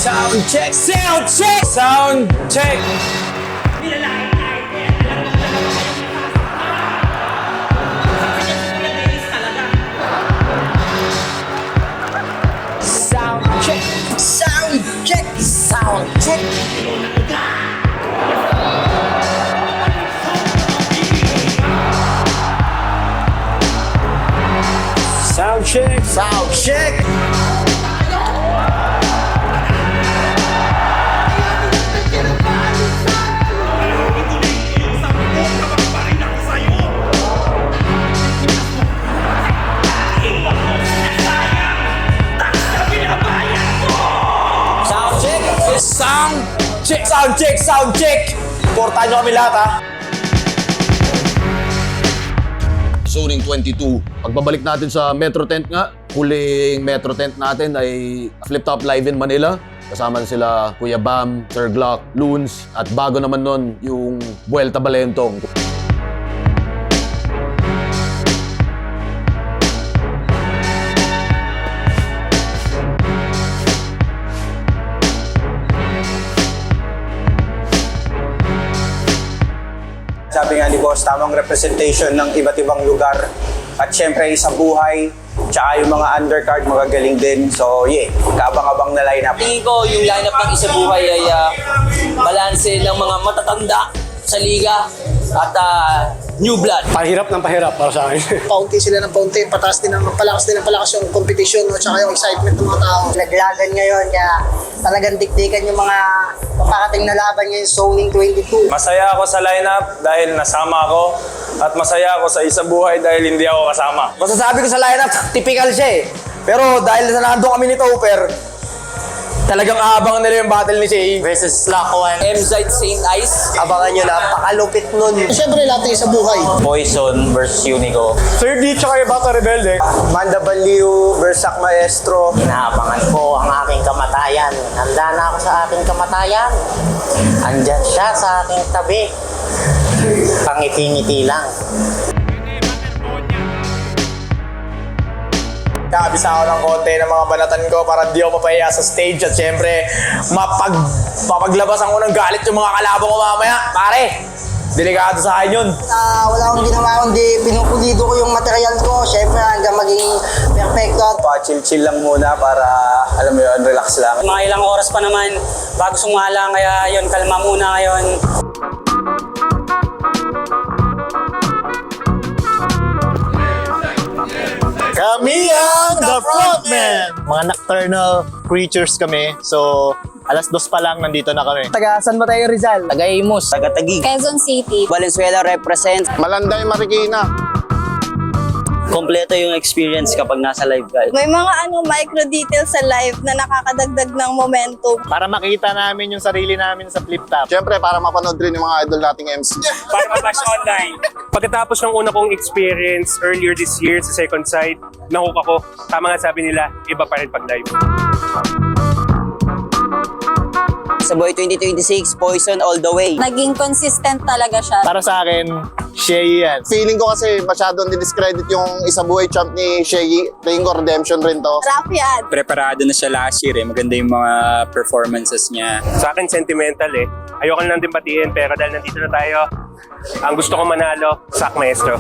Sound check! Sound check! Sound check! Sound check! Sound check! Sound check! Sound check! Sound check! Sound check! Sound check! Sound check! Portahan nyo kami lahat, ha? Zoning 22. Pagbabalik natin sa Metro Tent nga, huling Metro Tent natin ay Flip Top Live in Manila. Kasama sila Kuya Bam, Sir Glock, Loons, at bago naman nun yung Vuelta Balentong. Sabi nga ni Boss, tamang representation ng iba't ibang lugar. At syempre sa buhay, tsaka yung mga undercard magagaling din. So yeah, kabang-abang na lineup. Tingin ko yung lineup ng Isa Buhay ay balanse ng mga matatanda sa liga at new blood. Pahirap ng pahirap para sa akin. Paunti sila ng paunti, palakas din ng palakas yung competition no, tsaka yung excitement ng mga tao. Naglagan ngayon, kaya talagang dikdikan yung mga paparating na laban ngayon, Zoning 22. Masaya ako sa lineup dahil nasama ako at masaya ako sa Isa Buhay dahil hindi ako kasama. Masasabi ko sa lineup, typical siya eh. Pero dahil nandun kami ni Topper, talagang aabangan nila yung battle ni Shay versus Lakuan. M-Side St. Ice. Abangan nyo, napakalupit nun. Siyempre lahat ng Isa Buhay. Poison versus Unico. Sir D tsaka yung Bata Rebelde. Manda Baliw versus Sak Maestro. Inaabangan ko ang aking kamatayan. Handa na ako sa aking kamatayan. Andyan siya sa aking tabi. Pangiti-ngiti lang. Kakabisa ako ng konti ng mga banatan ko para di ako mapahiya sa stage at syempre mapaglabasan ko ng galit yung mga kalabang ko mamaya. Pare, delikado sa akin yun. Wala akong ginawa kundi pinupulido ko yung material ko. Siyempre hanggang maging perfecto. Pa-chill-chill lang muna para, alam mo yun, relax lang. Mga ilang oras pa naman bago sumala, kaya yun, kalma muna ngayon. Kami ang The Frontmen! Mga nocturnal creatures kami. So, alas 2 pa lang nandito na kami. Taga San Mateo Rizal. Taga-Imus. Taga-Taguig. Quezon City. Valenzuela represents. Malanday Marikina. Kompleto yung experience kapag nasa live ka. May mga micro details sa live na nakakadagdag ng momentum. Para makita namin yung sarili namin sa flip top. Siyempre, para mapanood rin yung mga idol nating MC. Para mabash online. Pagkatapos ng una kong experience earlier this year sa Second Sight, nahook ako. Tama nga sabi nila, iba pa rin pag live. Sa Boy 2026, Poison all the way. Naging consistent talaga siya. Para sa akin, Shay yan. Feeling ko kasi masyadong didiscredit yung Isa Buhay champ ni Shay. Tingin ko redemption rin to. Rafiad. Preparado na siya last year eh. Maganda yung mga performances niya. Sa akin, sentimental eh. Ayoko na lang din batiin, pero dahil nandito na tayo, ang gusto ko manalo, Sak Maestro.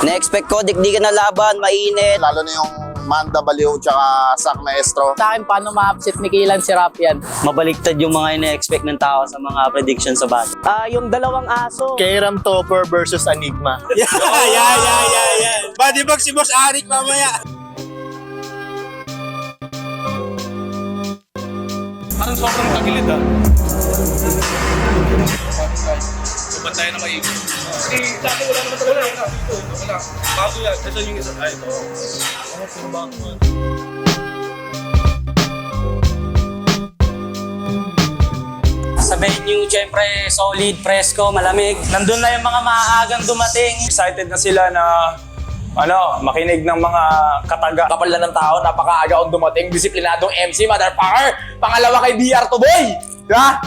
Na-expect ko, dikdikan na laban, mainit. Lalo na yung Manda Baliw tsaka Sak Maestro. Sa akin, paano ma-upset ni Kailan si Rafiad? Mabaliktad yung mga ina-expect ng tao sa mga predictions sa bat. Yung dalawang aso. Kairam Topper versus Enigma. Yeah. Body box si Boss Arik mamaya. Parang sobrang tagilid ah. Subat tayo na maigi. Dati wala naman talaga. Wala. Bago yan. Ito yung isa. Ay, ito. Puro bago yan. Sa venue, syempre, solid, presko, malamig. Nandun na yung mga maaagang dumating. Excited na sila na makinig ng mga kataga. Kapal na ng tao, napakaaga akong dumating, disiplinadong MC, motherfucker! Pangalawa kay BR to boy! Diba?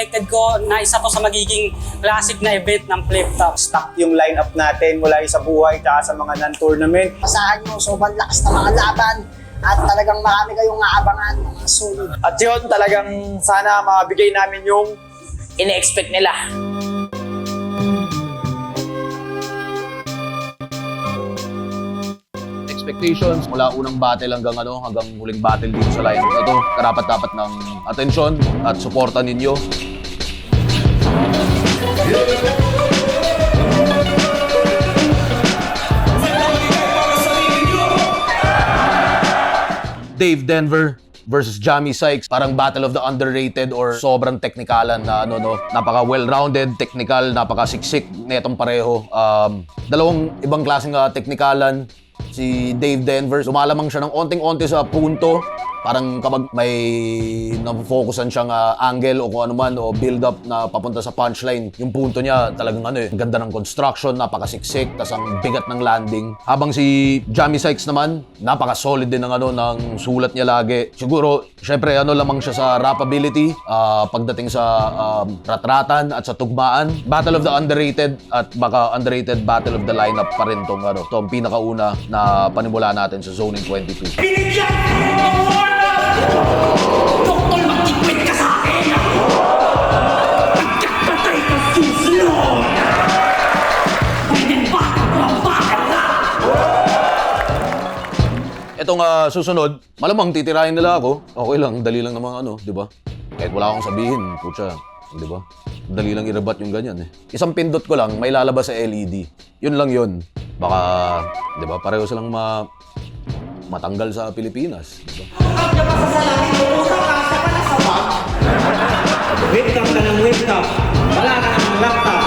expected ko na isa to sa magiging classic na event ng Flip Top. Stock yung lineup natin mula sa buhay at sa mga non-tournament. Asahan nyo, sobrang lakas na mga laban at talagang marami kayong aabangan mga solid. At yun, talagang sana mabigay namin yung Ine-expect nila. Expectations mula unang battle hanggang huling battle dito sa lineup na to. Karapat-dapat ng atensyon at suporta ninyo. Dave Denver versus Jamie Sykes, parang battle of the underrated or sobrang teknikalan na napaka well-rounded, technical, napaka siksik netong pareho. Dalawang ibang klaseng teknikalan. Si Dave Denver, lumalamang siya ng onting-onti sa punto. Parang kapag may napofokusan siyang angle o kung ano man o build-up na papunta sa punchline, yung punto niya talagang ganda ng construction, napakasiksik, tas ang bigat ng landing. Habang si Jamie Sykes naman, napaka-solid din ng sulat niya lagi. Siguro, syempre lamang siya sa rapability, pagdating sa ratratan at sa tugmaan. Battle of the underrated at baka underrated battle of the lineup pa rin tong pinakauna na panimula natin sa Zoning 22. Doktor, magtigpit ka sa akin! Pagkakatay ka susunod! Pwede ba? Mabagal ka! Etong susunod, malamang titirahin nila ako. Okay lang, dali lang naman di ba? Kahit wala akong sabihin, putya, di ba? Dali lang i-rebat yung ganyan Isang pindot ko lang, may lalabas sa LED. Yun lang yun. Baka, di ba, pareho silang matanggal sa Pilipinas. Diba? Webcam ka ng webcam. Wala ka ng laptop.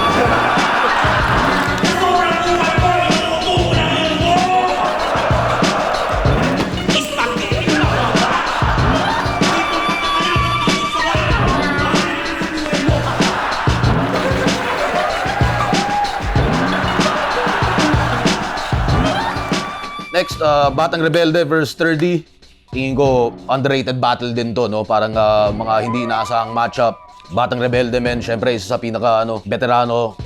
Next, Batang Rebelde versus 30. Tingin ko, underrated battle din to, Parang mga hindi inaasahang matchup. Batang Rebelde, men, syempre, isa sa pinaka, veterano,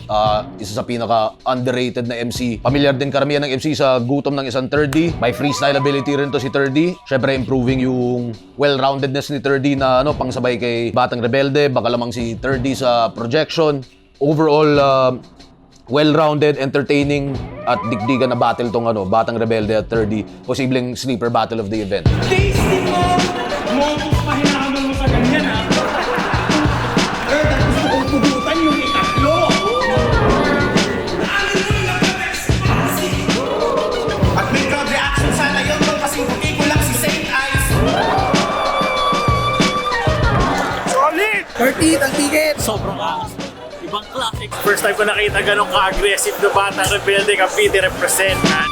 isa sa pinaka underrated na MC. Pamilyar din karamihan ng MC sa gutom ng isang 30. May freestyle ability rin to si 30. Syempre, improving yung well-roundedness ni 30 na, pangsabay kay Batang Rebelde. Baka lamang si 30 sa projection. Overall, well-rounded, entertaining, at digdigan na battle tong Batang Rebelde at 30. Posibleng sleeper battle of the event. Tasty mo! Motos pa hinahamon mo sa ganyan, ha? Third, at gusto kong pugutan yung itatlo! Ano yung nagka-expansi? At may crowd reaction sana yun kasi hindi ko lang si Saint Eyes. Solid! 30, ang ticket! Sobrang angas. Ibang classic. First time ko nakita ganun ka-aggressive na Batang Rebelde, Cavite represent, man.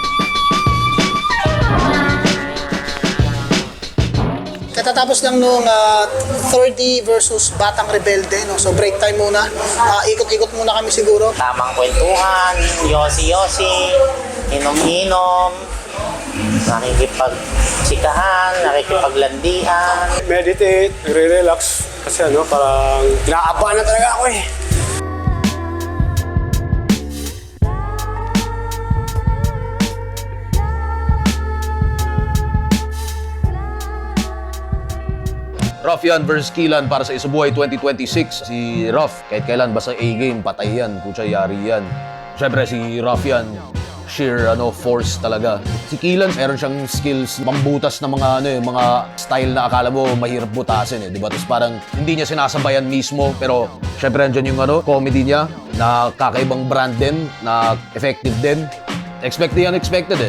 Katatapos lang nung 30 versus Batang Rebelde, So break time muna. Ikot-ikot muna kami siguro. Tamang kwentuhan, yosi-yosi, inom-inom, nakikipag-chikahan, nakikipaglandian. Meditate, re-relax. Kasi parang kinakabahan na talaga ako Ruffian versus Kilan para sa Isubuhay 2026. Si Ruff, kahit kailan basta A-game, patay yan, kutsa yari yan. Siyempre si Ruffian, sheer force talaga. Si Kilan, meron siyang skills, mambutas na mga style na akala mo mahirap butasin di ba? Tapos parang hindi niya sinasabayan mismo, pero siyempre andyan yung comedy niya na kakaibang brand din, na effective din. Expect the unexpected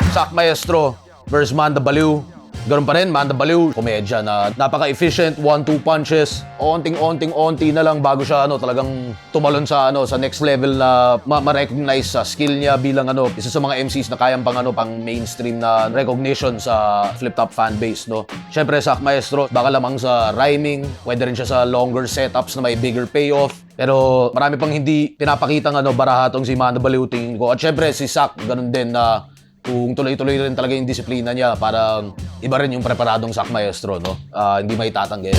Sak Maestro versus Manda Baliw. Ganun pa rin, Manda Baliw, komedya na napaka-efficient, 1-2 punches, onting-onting-onti na lang bago siya talagang tumalon sa sa next level na ma-recognize sa skill niya bilang isa sa mga MCs na kayang pang mainstream na recognition sa Flip Top fanbase, no. Syempre, Sak Maestro, baka lamang sa rhyming, pwede rin siya sa longer setups na may bigger payoff. Pero marami pang hindi pinapakitang barahatong si Manda Baliw, tingin ko. At syempre, si Sak, ganun din na kung tuloy-tuloy rin talaga yung disiplina niya, parang iba rin yung preparadong Sak Maestro, no? Hindi may tatanggi.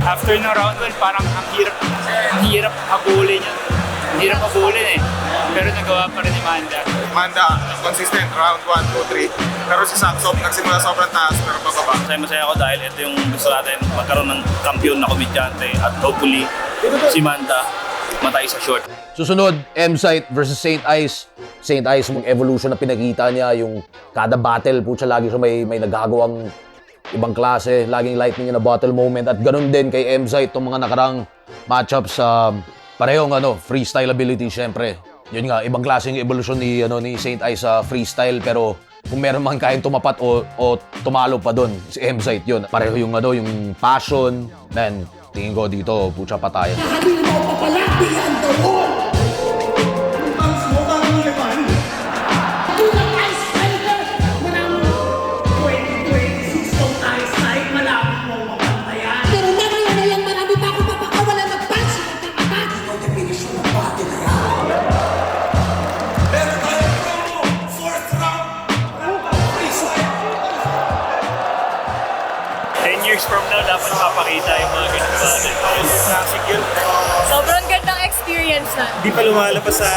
After ng round 1, parang ang hirap habulin yun. Ang hirap habulin eh. Pero nagawa pa rin ni Manda. Manda, consistent, round 1, 2, 3. Pero si Sak, nagsimula sobrang taas, pero pababa. Masaya ako dahil ito yung gusto natin magkaroon ng kampiyon na komedyante. At hopefully, si Manda matay sa short. Susunod, M-Sight versus Saint Ice. Saint Ice, yung evolution na pinakita niya, yung kada battle, putya, lagi siya may nagagawang ibang klase, laging lightning in a bottle moment. At ganun din kay M-Sight, itong mga nakarang matchups sa parehong freestyle ability, syempre. Yun nga, ibang klase yung evolution ni Saint Ice sa freestyle, pero kung meron man kayang tumapat o tumalo pa doon, si M-Sight yun. Pareho yung yung passion, man, tingin ko dito, putya, patayan. From now, dapat mapakita yung mga ganun natin. Classic yun. Sobrang gandang experience na. Di pa lumalabas sa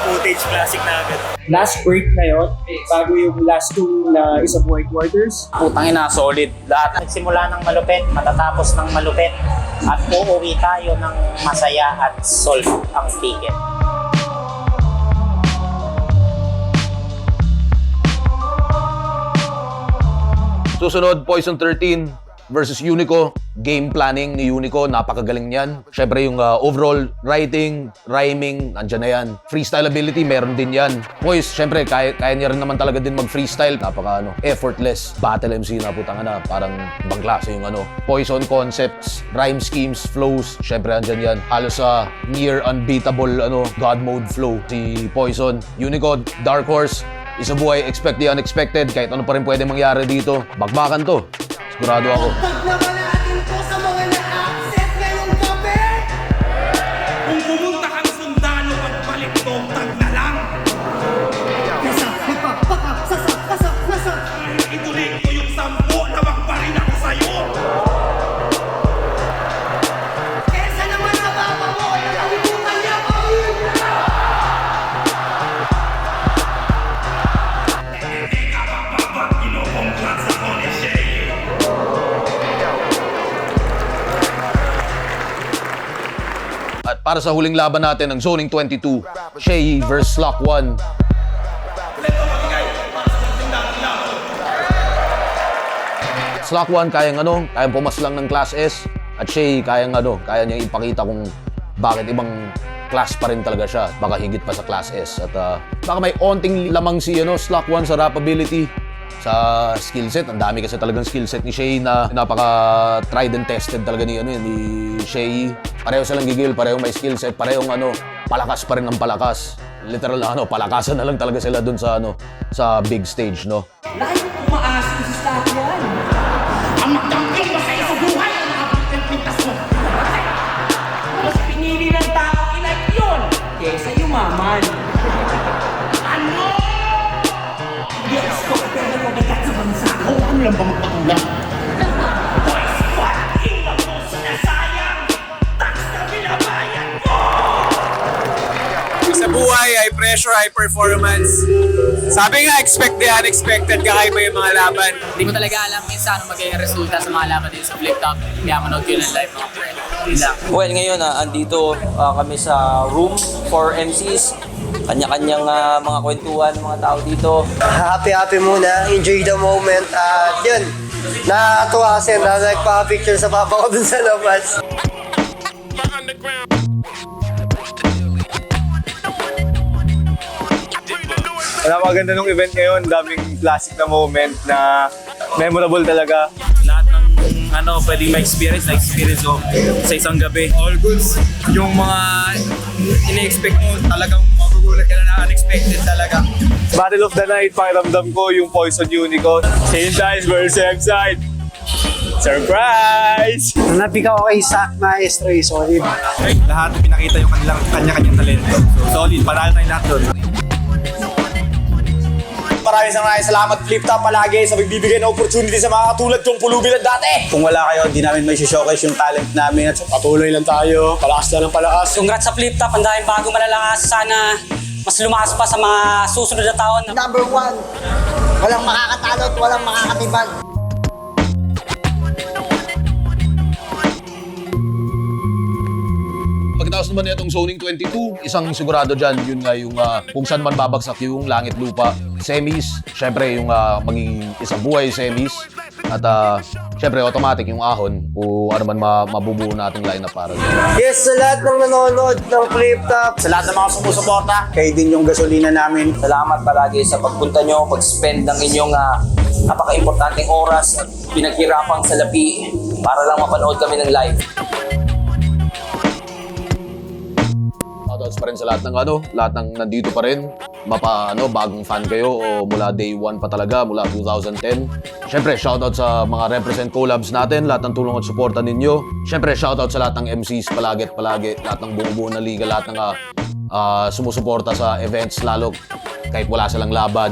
footage, classic na agad. Last break na yun, bago yung last two na isa buhay quarters. Putang ina, solid. Lahat nagsimula ng malupit, matatapos ng malupit. At uuwi tayo ng masaya at solve ang ticket. Susunod, Poison 13 versus Unico. Game planning ni Unico, napakagaling niyan. Syempre yung overall writing, rhyming, nandyan na yan. Freestyle ability, meron din yan. Poise, syempre, kaya niya rin naman talaga din mag-freestyle. Napaka effortless battle MC na, putang na. Parang ibang klase yung Poison concepts, rhyme schemes, flows, syempre andyan yan. Halos sa near unbeatable God mode flow si Poison. Unico, Dark Horse, isa buhay, expect the unexpected. Kahit ano pa rin pwede mangyari dito. Bakbakan to. Sigurado ako. Paglaban natin to sa mga na-accept ngayong gabi! Kung pumunta kang sundalo, pagbalik to, tag na lang! Nasa! Ituloy ko yung 10 na magparin ako sa'yo! Kesa naman sa baba mo, nakalimutan niya ako! At para sa huling laban natin ng Zoning 22, Shay versus Lock 1. Lock 1 kayang pumaslang ng Class S. At Shay kaya niyang ipakita kung bakit ibang class pa rin talaga siya. Baka higit pa sa Class S. At baka may onting lamang si Lock 1 sa rap ability. Sa skill set, ang dami kasi talagang skill set ni Shay na napaka tried and tested talaga ni Shay. Pareho silang gigil, pareho may skill set, parehong palakas pa rin ang palakas. Literal palakasan na lang talaga sila dun sa sa big stage, no. Lahat umaasin si Lock 1. Ang magkampiyon ba kayo sa buhay ang nakapit ng pintas mo? Mas pinili ng tao ilike yun kesa yumaman. Ano? Yes, ko pero mabigat sa bansa ko. Ano lang ba magpatulang? Boys, what? Iwan mo sinasayang tax na binabayan mo! Sa buhay ay pressure, high performance. Sabi nga, expect the unexpected, kakaiba yung mga laban. Hindi mo talaga alam minsan ano magiging resulta sa mga laban din sa flip top. Kaya manood kayo ng live mga friend. Well, ngayon andito kami sa room for MCs. Kanya-kanyang mga kwentuhan ng mga tao dito. Happy muna, enjoy the moment. At yun, natuwa kasi na nagpa-picture sa papa ko dun sa labas. Maganda nung event ngayon, daming classic na moment na memorable talaga. Lahat ng pwedeng ma-experience, na-experience ko sa isang gabi. All goods. Yung mga ina-expect mo, talagang magugulat ka na unexpected talaga. Battle of the Night, pakiramdam ko yung Poison Unicorn. Same size versus same side. Surprise! Napika ko kay Zach Maestro, solid. Lahat pinakita yung kanya-kanyang talento. So solid, panalo tayong lahat doon. Maraming salamat Flip Top palagi sa pagbibigay ng opportunity sa mga katulad kong pulubi na dati. Kung wala kayo, di namin may showcase yung talent namin. At patuloy lang tayo, palakas na ng palakas. Congrats sa flip top, ang daming bagong malalakas. Sana mas lumakas pa sa mga susunod na taon. Number 1, walang makakatalo at walang makakatibag. Pagkatapos naman itong Zoning 22, isang sigurado dyan, yun nga yung kung saan man babagsak yung langit lupa, semis, syempre yung magiging isang buhay semis, at syempre automatic yung ahon kung ano man mabubuo nating lineup para dyan. Yes, sa lahat ng nanonood ng Flip Top, Sa lahat ng mga sumusuporta, Kayo din yung gasolina namin. Salamat palagi sa pagpunta nyo, pag-spend ng inyong napaka-importanteng oras at pinaghirapang salapi para lang mapanood kami ng live. Shoutouts pa rin sa lahat ng nandito pa rin, bagong fan kayo o mula day 1 pa talaga, mula 2010. Siyempre, shoutout sa mga represent collabs natin, lahat ng tulong at suporta ninyo. Siyempre, shoutout sa lahat ng MCs palagi, lahat ng buong na liga, lahat ng sumusuporta sa events, lalo kahit wala silang laban.